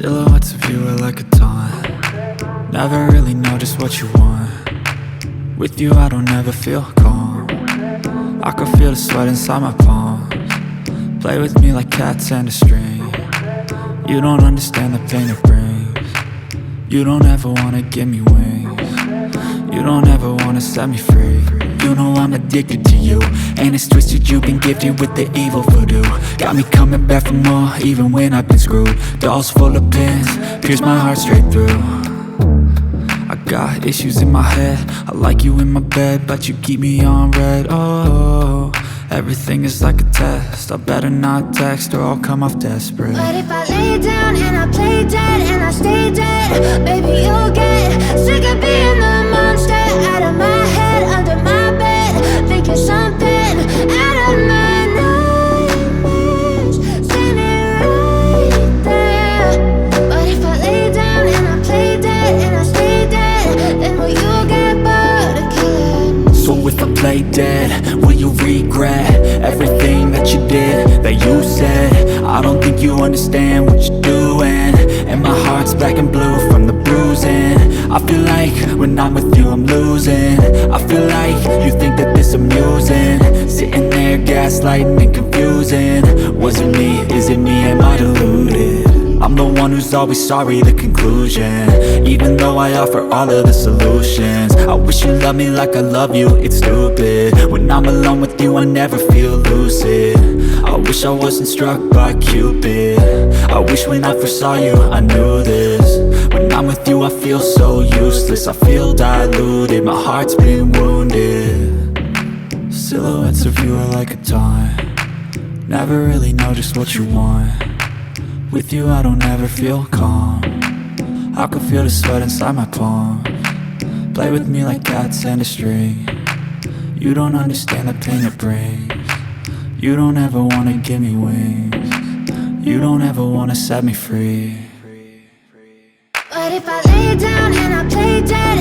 Silhouettes of you are like a taunt. Never really know just what you want. With you I don't ever feel calm. I can feel the sweat inside my palms. Play with me like cats and a string. You don't understand the pain it brings. You don't ever wanna give me wings. You don't ever wanna set me free. You know I'm addicted to you, and it's twisted, you've been gifted with the evil voodoo. Got me coming back for more, even when I've been screwed. Dolls full of pins, pierce my heart straight through. I got issues in my head, I like you in my bed, but you keep me on red. Oh, everything is like a test, I better not text or I'll come off desperate. But if I lay down and I play dead and I stay dead, baby you'll get sick of being the monster out of my head, under my bed, thinking something out of my nightmares, standing right there. But if I lay down and I play dead and I stay dead, then will you get bored of killing? So if I play dead, will you regret everything that you did, that you said? I don't think you understand what you're doing, and my heart's black and blue from the bruising. I feel like when I'm with you I'm losing. I feel like you think that this amusing, sitting there gaslighting and confusing. Was it me? Is it me? Am I deluded? I'm the one who's always sorry, the conclusion, even though I offer all of the solutions. I wish you loved me like I love you, it's stupid. When I'm alone with you I never feel lucid. I wish I wasn't struck by Cupid. I wish when I first saw you I knew this. When I'm with you I feel so useless, I feel diluted, my heart's been wounded. Silhouettes of you are like a taunt. Never really know just what you want. With you I don't ever feel calm. I can feel the sweat inside my palms. Play with me like cats and a string. You don't understand the pain it brings. You don't ever wanna give me wings. You don't ever wanna set me free. But if I lay down and I play dead